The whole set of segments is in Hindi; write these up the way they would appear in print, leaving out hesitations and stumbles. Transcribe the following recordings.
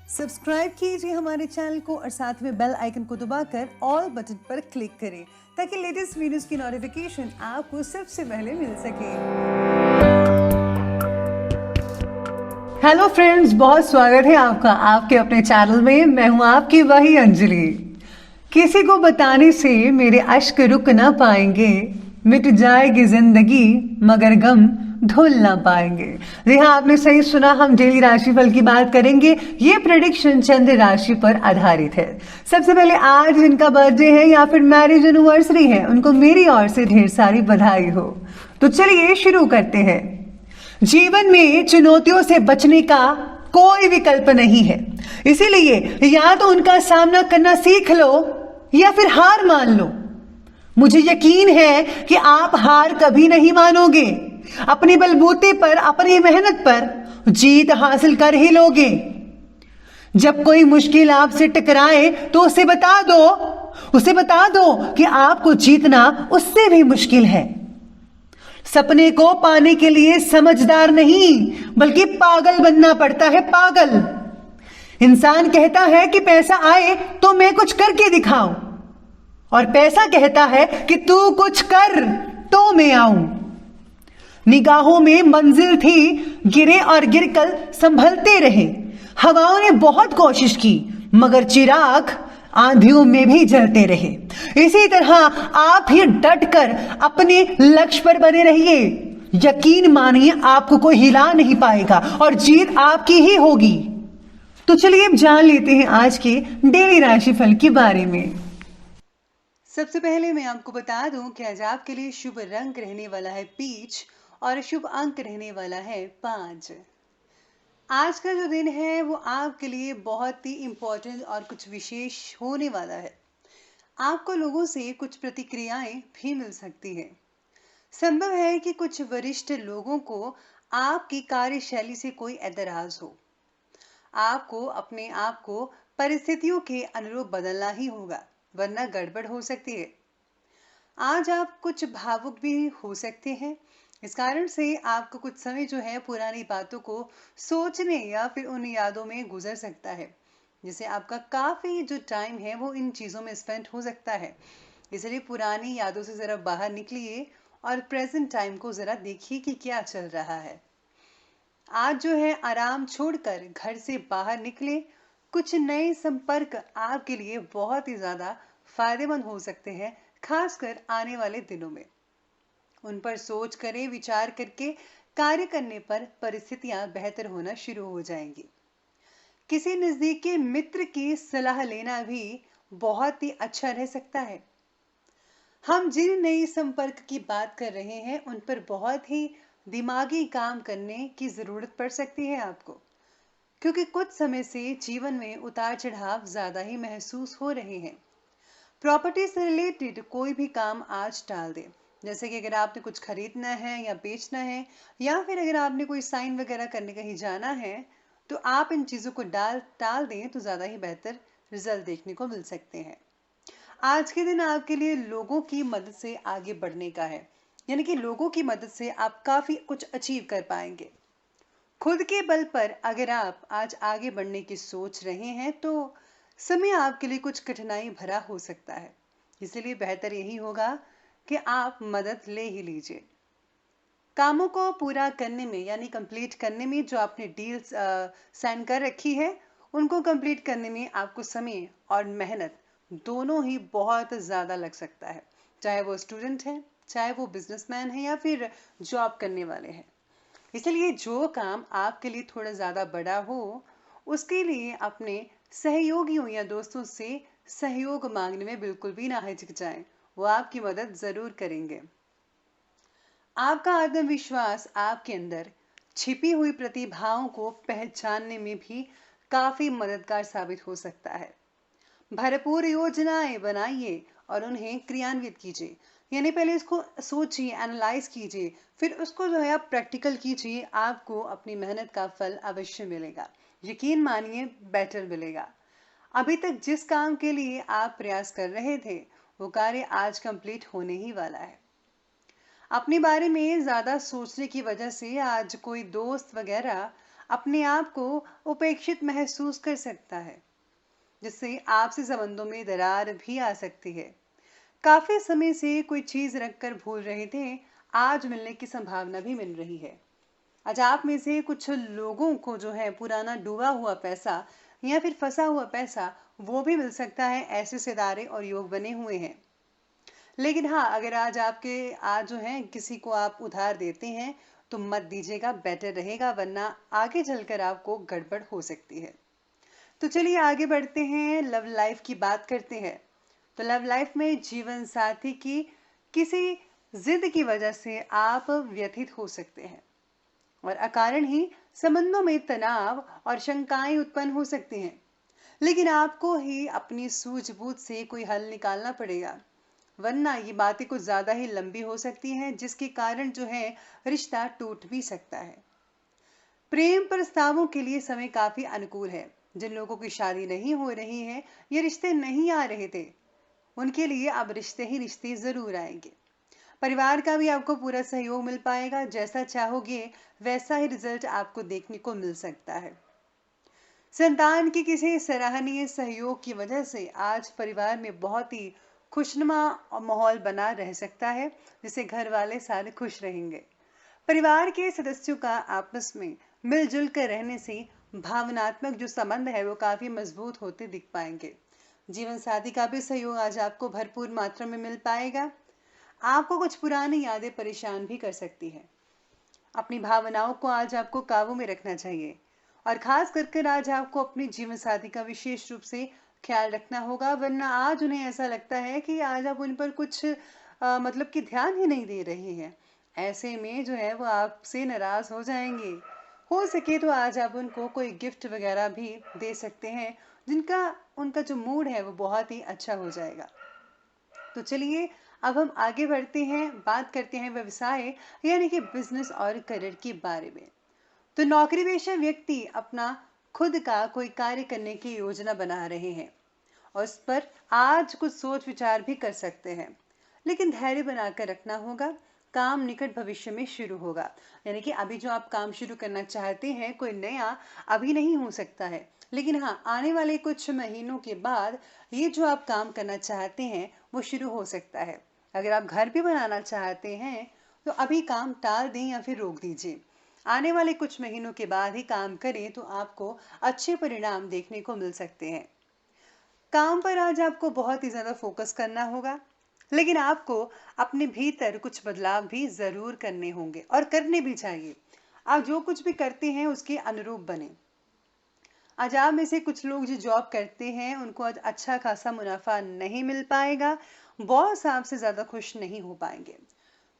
सब्सक्राइब कीजिए हमारे चैनल को और साथ में बेल आइकन को दबाकर ऑल बटन पर क्लिक करें ताकि लेटेस्ट वीडियोस की नोटिफिकेशन आपको सबसे पहले मिल सके। हेलो फ्रेंड्स, बहुत स्वागत है आपका आपके अपने चैनल में। मैं हूं आपकी वही अंजलि। किसी को बताने से मेरे अश्क रुक ना पाएंगे, मिट जाएगी जिंदगी मगर गम धुल ना पाएंगे। जी हाँ, आपने सही सुना, हम डेली राशिफल की बात करेंगे। ये प्रेडिक्शन चंद्र राशि पर आधारित है। सबसे पहले आज जिनका बर्थडे है या फिर मैरिज एनिवर्सरी है, उनको मेरी ओर से ढेर सारी बधाई हो। तो चलिए शुरू करते हैं। जीवन में चुनौतियों से बचने का कोई विकल्प नहीं है, इसीलिए या तो उनका सामना करना सीख लो या फिर हार मान लो। मुझे यकीन है कि आप हार कभी नहीं मानोगे। अपने बलबूते पर, अपनी मेहनत पर जीत हासिल कर ही लोगे। जब कोई मुश्किल आपसे टकराए तो उसे बता दो कि आपको जीतना उससे भी मुश्किल है। सपने को पाने के लिए समझदार नहीं बल्कि पागल बनना पड़ता है, पागल। इंसान कहता है कि पैसा आए तो मैं कुछ करके दिखाऊं, और पैसा कहता है कि तू कुछ कर तो मैं आऊं। निगाहों में मंजिल थी, गिरे और गिरकर संभलते रहे। हवाओं ने बहुत कोशिश की मगर चिराग आंधियों में भी जलते रहे। इसी तरह आप भी डटकर अपने लक्ष्य पर बने रहिए। यकीन मानिए, आपको कोई हिला नहीं पाएगा और जीत आपकी ही होगी। तो चलिए अब जान लेते हैं आज के डेली राशिफल के बारे में। सबसे पहले मैं आपको बता दूं कि आज आपके लिए शुभ रंग रहने वाला है पीच और शुभ अंक रहने वाला है 5। आज का जो दिन है वो आपके लिए बहुत ही इम्पोर्टेंट और कुछ विशेष होने वाला है। आपको लोगों से कुछ प्रतिक्रियाएं भी मिल सकती है। संभव है कि कुछ वरिष्ठ लोगों को आपकी कार्यशैली से कोई एतराज हो। आपको अपने आप को परिस्थितियों के अनुरूप बदलना ही होगा, वरना गड़बड़ हो सकती है। आज आप कुछ भावुक भी हो सकते हैं। इस कारण से आपको कुछ समय जो है पुरानी बातों को सोचने या फिर उन यादों में गुजर सकता है, जिससे आपका काफी जो टाइम है वो इन चीजों में स्पेंड हो सकता है। इसलिए पुरानी यादों से जरा बाहर निकलिए और प्रेजेंट टाइम को जरा देखिए कि क्या चल रहा है। आज जो है आराम छोड़कर घर से बाहर निकले। कुछ नए संपर्क आपके लिए बहुत ही ज्यादा फायदेमंद हो सकते हैं, खासकर आने वाले दिनों में। उन पर सोच करें, विचार करके कार्य करने पर परिस्थितियां बेहतर होना शुरू हो जाएंगी। किसी नजदीकी मित्र की सलाह लेना भी बहुत ही अच्छा रह सकता है। हम जिन नए संपर्क की बात कर रहे हैं उन पर बहुत ही दिमागी काम करने की जरूरत पड़ सकती है आपको, क्योंकि कुछ समय से जीवन में उतार चढ़ाव ज्यादा ही महसूस हो रहे हैं। प्रॉपर्टी से रिलेटेड कोई भी काम आज टाल दें, जैसे कि अगर आपने कुछ खरीदना है या बेचना है, या फिर अगर आपने कोई साइन वगैरह करने कहीं जाना है, तो आप इन चीजों को टाल दें तो ज्यादा ही बेहतर रिजल्ट देखने को मिल सकते हैं। आज के दिन आपके लिए लोगों की मदद से आगे बढ़ने का है, यानी कि लोगों की मदद से आप काफी कुछ अचीव कर पाएंगे। खुद के बल पर अगर आप आज आगे बढ़ने की सोच रहे हैं तो समय आपके लिए कुछ कठिनाई भरा हो सकता है, इसलिए बेहतर यही होगा कि आप मदद ले ही लीजिए। कामों को पूरा करने में, यानी कंप्लीट करने में, जो आपने डील्स साइन कर रखी है उनको कंप्लीट करने में आपको समय और मेहनत दोनों ही बहुत ज्यादा लग सकता है, चाहे वो स्टूडेंट है, चाहे वो बिजनेसमैन है या फिर जॉब करने वाले हैं। इसलिए जो काम आपके लिए थोड़ा ज्यादा बड़ा हो उसके लिए अपने सहयोगियों या दोस्तों से सहयोग मांगने में बिल्कुल भी ना हिचकिचाएं, वो आपकी मदद जरूर करेंगे। आपका आत्मविश्वास आपके अंदर छिपी हुई प्रतिभाओं को पहचानने में भी काफी मददगार साबित हो सकता है। भरपूर योजनाएं बनाइए और उन्हें क्रियान्वित कीजिए, यानी पहले इसको सोचिए, एनालाइज कीजिए, फिर उसको जो है आप प्रैक्टिकल कीजिए। आपको अपनी मेहनत का फल अवश्य मिलेगा, यकीन मानिए बेटर मिलेगा। अभी तक जिस काम के लिए आप प्रयास कर रहे थे वो कार्य आज कंप्लीट होने ही वाला है। अपने बारे में ज्यादा सोचने की वजह से आज कोई दोस्त वगैरह अपने आप को उपेक्षित महसूस कर सकता है, जिससे आपसी संबंधों में दरार भी आ सकती है। काफी समय से कोई चीज रखकर भूल रहे थे, आज मिलने की संभावना भी मिल रही है। आज आप में से कुछ लोगों को जो है पुराना डूबा हुआ पैसा या फिर फंसा हुआ पैसा वो भी मिल सकता है। ऐसे सितारे और योग बने हुए हैं। लेकिन हाँ, अगर आज जो है किसी को आप उधार देते हैं तो मत दीजिएगा, बेटर रहेगा, वरना आगे चलकर आपको गड़बड़ हो सकती है। तो चलिए आगे बढ़ते हैं, लव लाइफ की बात करते हैं। तो लव लाइफ में जीवन साथी की किसी जिद की वजह से आप व्यथित हो सकते हैं और अकारण ही संबंधों में तनाव और शंकाएं उत्पन्न हो सकती हैं। लेकिन आपको ही अपनी सूझबूझ से कोई हल निकालना पड़ेगा, वरना ये बातें कुछ ज्यादा ही लंबी हो सकती हैं, जिसके कारण जो है रिश्ता टूट भी सकता है। प्रेम प्रस्तावों के लिए समय काफी अनुकूल है। जिन लोगों की शादी नहीं हो रही है या रिश्ते नहीं आ रहे थे, उनके लिए अब रिश्ते जरूर आएंगे। परिवार का भी आपको पूरा सहयोग मिल पाएगा। जैसा चाहोगे वैसा ही रिजल्ट आपको देखने को मिल सकता है। संतान के किसी सराहनीय सहयोग की वजह से आज परिवार में बहुत ही खुशनुमा माहौल बना रह सकता है, जिससे घर वाले सारे खुश रहेंगे। परिवार के सदस्यों का आपस में मिलजुल कर रहने से भावनात्मक जो संबंध है वो काफी मजबूत होते दिख पाएंगे। जीवन साथी का भी सहयोग आज आपको भरपूर मात्रा में मिल पाएगा। आपको कुछ पुरानी यादें परेशान भी कर सकती है। अपनी भावनाओं को आज आपको काबू में रखना चाहिए और खास कर आज आपको अपने जीवन साथी का विशेष रूप से ख्याल रखना होगा, वरना आज उन्हें ऐसा लगता है कि आज आप उन पर कुछ मतलब कि ध्यान ही नहीं दे रहे हैं। ऐसे में जो है वो आपसे नाराज हो जाएंगे। हो सके तो आज आप उनको कोई गिफ्ट वगैरह भी दे सकते हैं, जिनका उनका जो मूड है वो बहुत ही अच्छा हो जाएगा। तो चलिए अब हम आगे बढ़ते हैं, बात करते हैं व्यवसाय यानी कि बिजनेस और करियर के बारे में। तो नौकरी पेशा व्यक्ति अपना खुद का कोई कार्य करने की योजना बना रहे हैं और उस पर आज कुछ सोच विचार भी कर सकते हैं, लेकिन धैर्य बनाकर रखना होगा। काम निकट भविष्य में शुरू होगा, यानी कि अभी जो आप काम शुरू करना चाहते हैं कोई नया, अभी नहीं हो सकता है, लेकिन हाँ आने वाले कुछ महीनों के बाद ये जो आप काम करना चाहते हैं वो शुरू हो सकता है। अगर आप घर भी बनाना चाहते हैं तो अभी काम टाल दें या फिर रोक दीजिए। आने वाले कुछ महीनों के बाद ही काम करें तो आपको अच्छे परिणाम देखने को मिल सकते हैं। काम पर आज आपको बहुत ही ज्यादा फोकस करना होगा, लेकिन आपको अपने भीतर कुछ बदलाव भी जरूर करने होंगे और करने भी चाहिए। आप जो कुछ भी करते हैं उसके अनुरूप बने। आज आप में से कुछ लोग जो जॉब करते हैं उनको आज अच्छा खासा मुनाफा नहीं मिल पाएगा, बॉस आपसे ज्यादा खुश नहीं हो पाएंगे।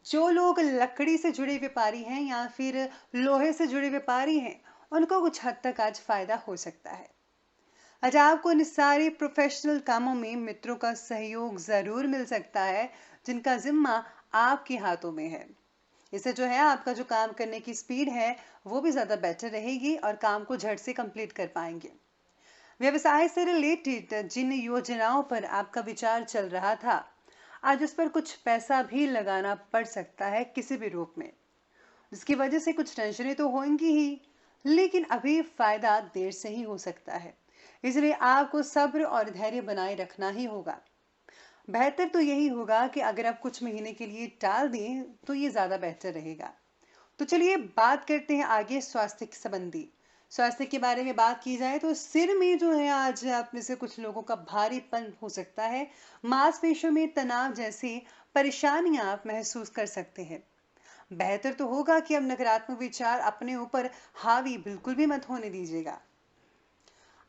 जो लोग लकड़ी से जुड़े व्यापारी हैं या फिर लोहे से जुड़े व्यापारी हैं, उनको कुछ हद तक आज फायदा हो सकता है। आज आपको इन सारे प्रोफेशनल कामों में मित्रों का सहयोग जरूर मिल सकता है, जिनका जिम्मा आपके हाथों में है। इससे जो है आपका जो काम करने की स्पीड है वो भी ज्यादा बेटर रहेगी और काम को झट से कंप्लीट कर पाएंगे। व्यवसाय से रिलेटेड जिन योजनाओं पर आपका विचार चल रहा था, आज उस पर कुछ पैसा भी लगाना पड़ सकता है किसी भी रूप में, जिसकी वजह से कुछ टेंशनें तो होंगी ही, लेकिन अभी फायदा देर से ही हो सकता है। इसलिए आपको सब्र और धैर्य बनाए रखना ही होगा। बेहतर तो यही होगा कि अगर आप कुछ महीने के लिए टाल दें तो ये ज्यादा बेहतर रहेगा। तो चलिए बात करते हैं आगे स्वास्थ्य के संबंधी। स्वास्थ्य के बारे में बात की जाए तो सिर में जो है आज आप में से कुछ लोगों का भारीपन हो सकता है। मांसपेशियों में तनाव जैसी परेशानियां आप महसूस कर सकते हैं। बेहतर तो होगा कि अब नकारात्मक विचार अपने ऊपर हावी बिल्कुल भी मत होने दीजिएगा।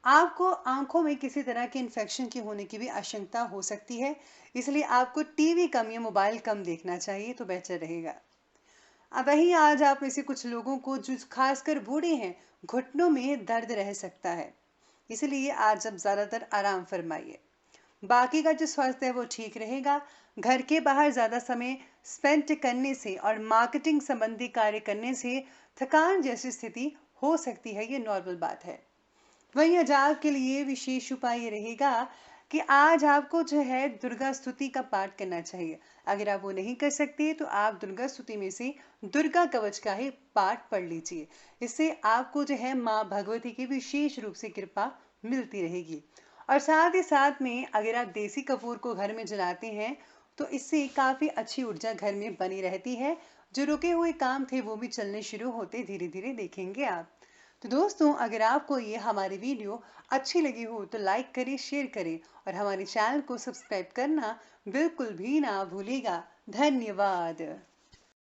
आपको आंखों में किसी तरह के इन्फेक्शन के होने की भी आशंका हो सकती है, इसलिए आपको टीवी कम या मोबाइल कम देखना चाहिए तो बेहतर रहेगा। अब वहीं आज आप में से कुछ लोगों को जो खासकर बूढ़े हैं, घुटनों में दर्द रह सकता है, इसलिए आज अब ज्यादातर आराम फरमाइए। बाकी का जो स्वास्थ्य है वो ठीक रहेगा। घर के बाहर ज्यादा समय स्पेंड करने से और मार्केटिंग संबंधी कार्य करने से थकान जैसी स्थिति हो सकती है, ये नॉर्मल बात है। वहीं आज के लिए विशेष उपाय ये रहेगा कि आज आपको जो है दुर्गा स्तुति का पाठ करना चाहिए। अगर आप वो नहीं कर सकते तो आप दुर्गा स्तुति में से दुर्गा कवच का ही पाठ पढ़ लीजिए। इससे आपको जो है माँ भगवती की विशेष रूप से कृपा मिलती रहेगी। और साथ ही साथ में अगर आप देसी कपूर को घर में जलाते हैं तो इससे काफ़ी अच्छी ऊर्जा घर में बनी रहती है। जो रुके हुए काम थे वो भी चलने शुरू होते धीरे धीरे देखेंगे आप। तो दोस्तों, अगर आपको ये हमारी वीडियो अच्छी लगी हो तो लाइक करें, शेयर करें और हमारे चैनल को सब्सक्राइब करना बिल्कुल भी ना भूलिएगा। धन्यवाद।